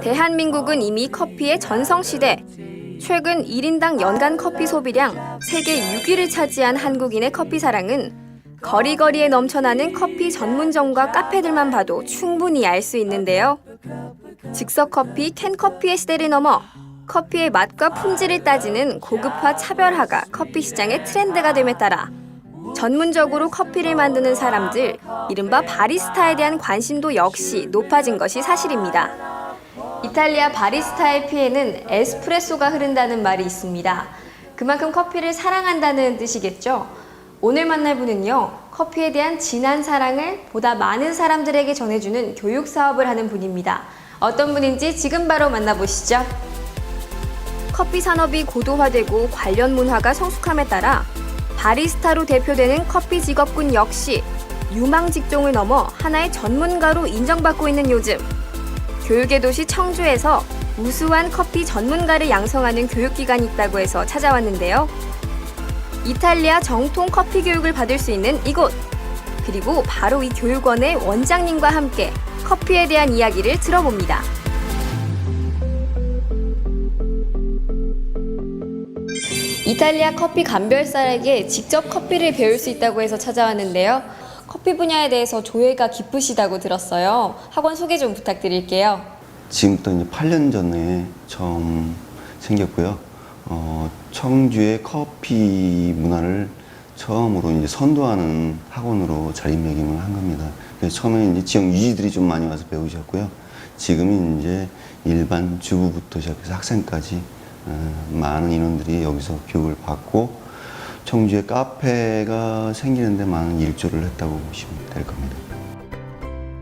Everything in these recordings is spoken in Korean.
대한민국은 이미 커피의 전성시대. 최근 1인당 연간 커피 소비량 세계 6위를 차지한 한국인의 커피 사랑은 거리거리에 넘쳐나는 커피 전문점과 카페들만 봐도 충분히 알 수 있는데요. 즉석커피, 캔커피의 시대를 넘어 커피의 맛과 품질을 따지는 고급화 차별화가 커피 시장의 트렌드가 됨에 따라 전문적으로 커피를 만드는 사람들, 이른바 바리스타에 대한 관심도 역시 높아진 것이 사실입니다. 이탈리아 바리스타의 피에는 에스프레소가 흐른다는 말이 있습니다. 그만큼 커피를 사랑한다는 뜻이겠죠? 오늘 만날 분은요, 커피에 대한 진한 사랑을 보다 많은 사람들에게 전해주는 교육 사업을 하는 분입니다. 어떤 분인지 지금 바로 만나보시죠. 커피 산업이 고도화되고 관련 문화가 성숙함에 따라 바리스타로 대표되는 커피 직업군 역시 유망 직종을 넘어 하나의 전문가로 인정받고 있는 요즘. 교육의 도시 청주에서 우수한 커피 전문가를 양성하는 교육기관이 있다고 해서 찾아왔는데요. 이탈리아 정통 커피 교육을 받을 수 있는 이곳. 그리고 바로 이 교육원의 원장님과 함께 커피에 대한 이야기를 들어봅니다. 이탈리아 커피 감별사에게 직접 커피를 배울 수 있다고 해서 찾아왔는데요. 커피 분야에 대해서 조예가 깊으시다고 들었어요. 학원 소개 좀 부탁드릴게요. 지금부터 이제 8년 전에 처음 생겼고요. 청주의 커피 문화를 처음으로 이제 선도하는 학원으로 자리매김을 한 겁니다. 그래서 처음에 이제 지역 유지들이 좀 많이 와서 배우셨고요. 지금은 이제 일반 주부부터 시작해서 학생까지 많은 인원들이 여기서 교육을 받고 청주에 카페가 생기는데 많은 일조를 했다고 보시면 될 겁니다.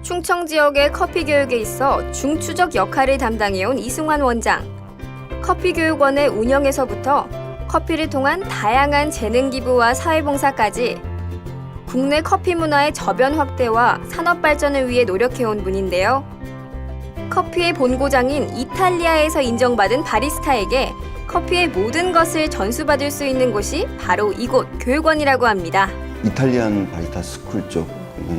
충청 지역의 커피 교육에 있어 중추적 역할을 담당해온 이승환 원장. 커피 교육원의 운영에서부터 커피를 통한 다양한 재능 기부와 사회봉사까지 국내 커피 문화의 저변 확대와 산업 발전을 위해 노력해온 분인데요. 커피의 본고장인 이탈리아에서 인정받은 바리스타에게 커피의 모든 것을 전수받을 수 있는 곳이 바로 이곳 교육원이라고 합니다. 이탈리안 바리스타 스쿨 쪽,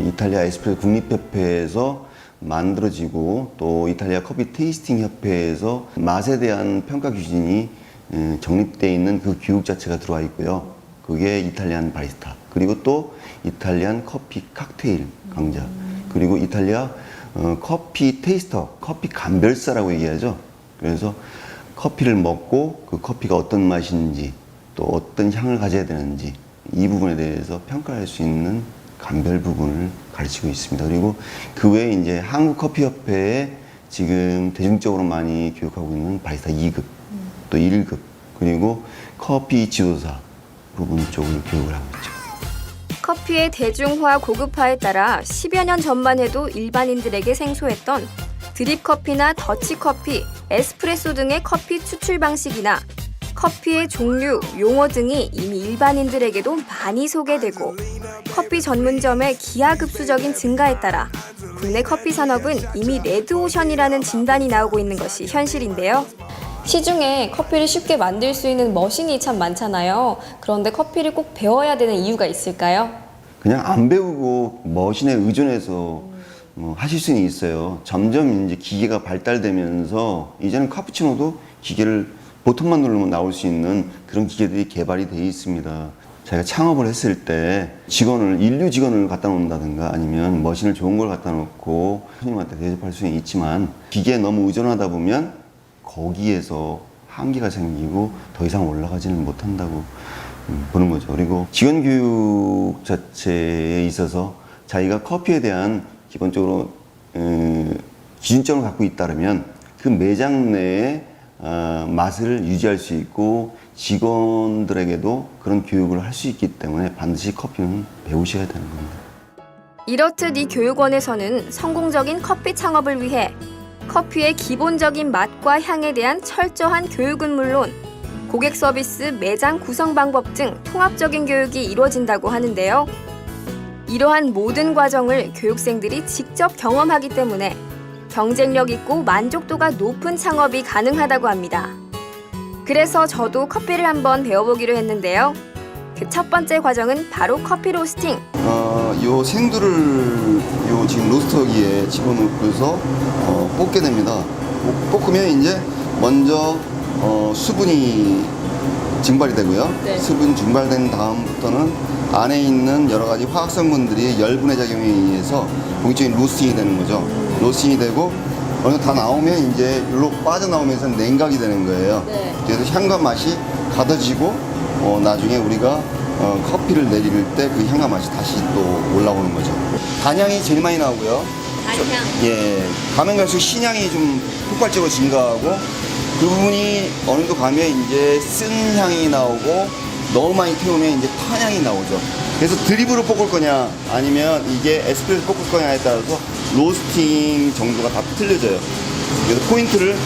이탈리아 에스프레소 국립협회에서 만들어지고 또 이탈리아 커피 테이스팅 협회에서 맛에 대한 평가 기준이 정립되어 있는 그 교육 자체가 들어와 있고요. 그게 이탈리안 바리스타, 그리고 또 이탈리안 커피 칵테일 강좌, 그리고 이탈리아 커피 테이스터, 커피 감별사라고 얘기하죠. 그래서 커피를 먹고 그 커피가 어떤 맛인지 또 어떤 향을 가져야 되는지 이 부분에 대해서 평가할 수 있는 감별 부분을 가르치고 있습니다. 그리고 그 외에 이제 한국커피협회에 지금 대중적으로 많이 교육하고 있는 바리스타 2급, 또 1급, 그리고 커피 지도사 부분 쪽을 교육을 하고 있죠. 커피의 대중화 고급화에 따라 10여 년 전만 해도 일반인들에게 생소했던 드립커피나 더치커피, 에스프레소 등의 커피 추출 방식이나 커피의 종류, 용어 등이 이미 일반인들에게도 많이 소개되고 커피 전문점의 기하급수적인 증가에 따라 국내 커피 산업은 이미 레드오션이라는 진단이 나오고 있는 것이 현실인데요. 시중에 커피를 쉽게 만들 수 있는 머신이 참 많잖아요. 그런데 커피를 꼭 배워야 되는 이유가 있을까요? 그냥 안 배우고 머신에 의존해서 하실 수는 있어요. 점점 이제 기계가 발달되면서 이제는 카푸치노도 기계를 버튼만 누르면 나올 수 있는 그런 기계들이 개발이 되어 있습니다. 제가 창업을 했을 때 인류 직원을 갖다 놓는다든가 아니면 머신을 좋은 걸 갖다 놓고 손님한테 대접할 수는 있지만 기계에 너무 의존하다 보면 거기에서 한계가 생기고 더 이상 올라가지는 못한다고 보는 거죠. 그리고 직원 교육 자체에 있어서 자기가 커피에 대한 기본적으로 기준점을 갖고 있다면 그 매장 내에 맛을 유지할 수 있고 직원들에게도 그런 교육을 할 수 있기 때문에 반드시 커피는 배우셔야 되는 겁니다. 이렇듯 이 교육원에서는 성공적인 커피 창업을 위해 커피의 기본적인 맛과 향에 대한 철저한 교육은 물론 고객 서비스, 매장 구성 방법 등 통합적인 교육이 이루어진다고 하는데요. 이러한 모든 과정을 교육생들이 직접 경험하기 때문에 경쟁력 있고 만족도가 높은 창업이 가능하다고 합니다. 그래서 저도 커피를 한번 배워보기로 했는데요. 그 첫 번째 과정은 바로 커피 로스팅. 요 생두를 요 지금 로스터기에 집어넣고서 볶게 됩니다. 볶으면 이제 먼저 수분이 증발이 되고요. 네. 수분 증발된 다음부터는 안에 있는 여러 가지 화학 성분들이 열분해 작용에 의해서 본격적인 로스팅이 되는 거죠. 로스팅이 되고 어느 정도 다 나오면 이제 일로 빠져나오면서 냉각이 되는 거예요. 네. 그래서 향과 맛이 가둬지고 나중에 우리가 커피를 내릴 때 그 향과 맛이 다시 또 올라오는 거죠. 단향이 제일 많이 나오고요. 단향. 예, 가면 갈수록 신향이 좀 폭발적으로 증가하고 그 부분이 어느 정도 가면 이제 쓴 향이 나오고 너무 많이 태우면 이제 탄향이 나오죠. 그래서 드립으로 볶을 거냐 아니면 이게 에스프레소 볶을 거냐에 따라서 로스팅 정도가 다 틀려져요. 그래서 포인트를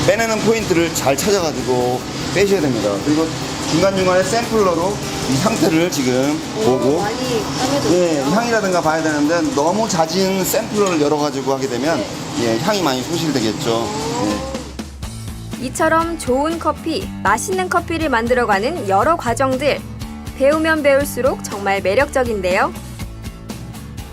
빼내는 포인트를 잘 찾아가지고 빼셔야 됩니다. 그리고 중간중간에 샘플러로 이 상태를 지금 보고 많이 까매졌어요. 예, 향이라든가 봐야 되는데 너무 잦은 샘플러를 열어가지고 하게 되면 예, 향이 많이 소실되겠죠. 예. 이처럼 좋은 커피, 맛있는 커피를 만들어가는 여러 과정들. 배우면 배울수록 정말 매력적인데요.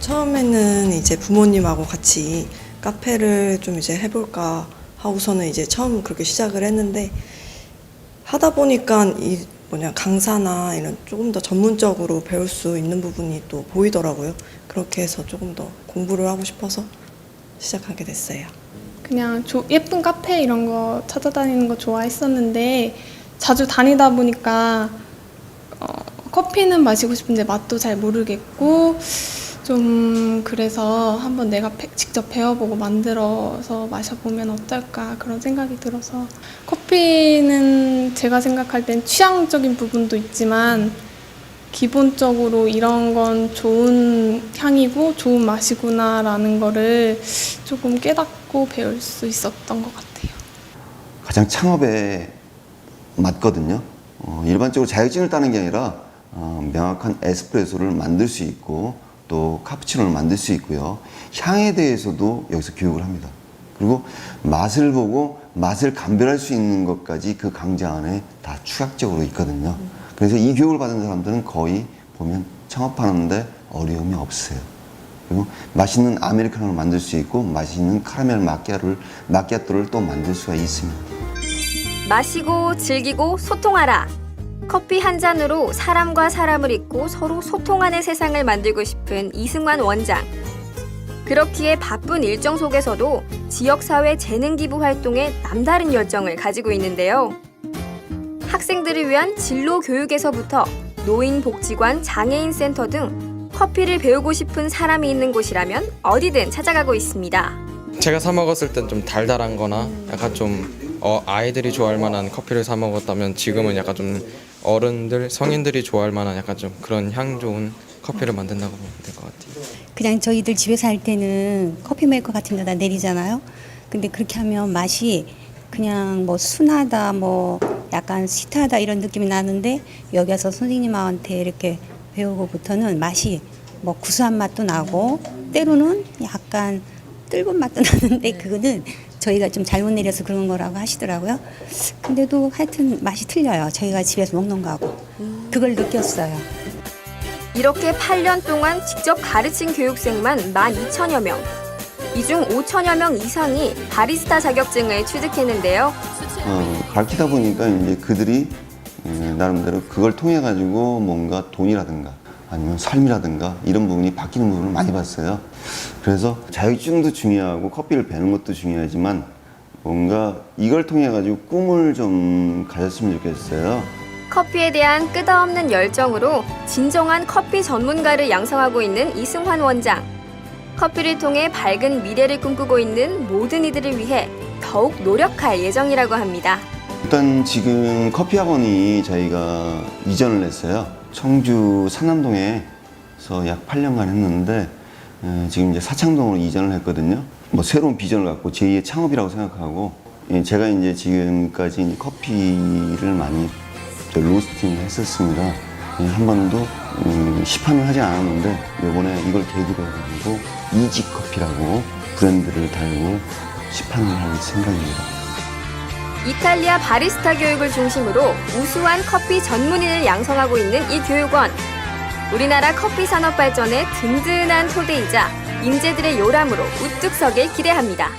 처음에는 이제 부모님하고 같이 카페를 좀 이제 해볼까 하고서는 이제 처음 그렇게 시작을 했는데 하다 보니까 이 강사나 이런 조금 더 전문적으로 배울 수 있는 부분이 또 보이더라고요. 그렇게 해서 조금 더 공부를 하고 싶어서 시작하게 됐어요. 그냥 예쁜 카페 이런 거 찾아다니는 거 좋아했었는데 자주 다니다 보니까 커피는 마시고 싶은데 맛도 잘 모르겠고 좀 그래서 한번 내가 직접 배워보고 만들어서 마셔보면 어떨까 그런 생각이 들어서 커피는 제가 생각할 땐 취향적인 부분도 있지만 기본적으로 이런 건 좋은 향이고 좋은 맛이구나라는 거를 조금 깨닫고 배울 수 있었던 것 같아요. 가장 창업에 맞거든요. 일반적으로 자격증을 따는 게 아니라 명확한 에스프레소를 만들 수 있고 또 카푸치노를 만들 수 있고요. 향에 대해서도 여기서 교육을 합니다. 그리고 맛을 보고 맛을 감별할 수 있는 것까지 그 강좌 안에 다 추가적으로 있거든요. 그래서 이 교육을 받은 사람들은 거의 보면 창업하는데 어려움이 없어요. 그리고 맛있는 아메리카노를 만들 수 있고 맛있는 카라멜 마키아토를 또 만들 수가 있습니다. 마시고 즐기고 소통하라. 커피 한 잔으로 사람과 사람을 잇고 서로 소통하는 세상을 만들고 싶은 이승환 원장. 그렇기에 바쁜 일정 속에서도 지역사회 재능기부 활동에 남다른 열정을 가지고 있는데요. 학생들을 위한 진로 교육에서부터 노인복지관, 장애인센터 등 커피를 배우고 싶은 사람이 있는 곳이라면 어디든 찾아가고 있습니다. 제가 사 먹었을 땐 좀 달달한 거나 약간 좀 아이들이 좋아할 만한 커피를 사 먹었다면 지금은 약간 좀 어른들, 성인들이 좋아할 만한 약간 좀 그런 향 좋은 커피를 만든다고 보면 될 것 같아요. 그냥 저희들 집에서 할 때는 커피 메이커 같은 데다 내리잖아요. 근데 그렇게 하면 맛이 그냥 뭐 순하다, 뭐 약간 시트하다 이런 느낌이 나는데 여기 와서 선생님한테 이렇게 배우고부터는 맛이 뭐 구수한 맛도 나고 때로는 약간 뜰은 맛도 나는데 그거는 저희가 좀 잘못 내려서 그런 거라고 하시더라고요. 근데도 하여튼 맛이 틀려요. 저희가 집에서 먹는 거하고. 그걸 느꼈어요. 이렇게 8년 동안 직접 가르친 교육생만 12,000여 명. 이 중 5,000여 명 이상이 바리스타 자격증을 취득했는데요. 가르치다 보니까 이제 그들이 나름대로 그걸 통해 가지고 뭔가 돈이라든가 아니면 삶이라든가 이런 부분이 바뀌는 부분을 많이 봤어요. 그래서 자격증도 중요하고 커피를 배우는 것도 중요하지만 뭔가 이걸 통해 가지고 꿈을 좀 가졌으면 좋겠어요. 커피에 대한 끝없는 열정으로 진정한 커피 전문가를 양성하고 있는 이승환 원장. 커피를 통해 밝은 미래를 꿈꾸고 있는 모든 이들을 위해 더욱 노력할 예정이라고 합니다. 일단 지금 커피 학원이 저희가 이전을 했어요. 청주 상남동에서 약 8년간 했는데 지금 이제 사창동으로 이전을 했거든요. 뭐 새로운 비전을 갖고 제2의 창업이라고 생각하고 제가 이제 지금까지 이제 커피를 많이 로스팅을 했었습니다. 한 번도 시판을 하지 않았는데 이번에 이걸 계기로 해가지고 이지커피라고 브랜드를 달고 시판을 할 생각입니다. 이탈리아 바리스타 교육을 중심으로 우수한 커피 전문인을 양성하고 있는 이 교육원. 우리나라 커피 산업 발전의 든든한 토대이자 인재들의 요람으로 우뚝 서길 기대합니다.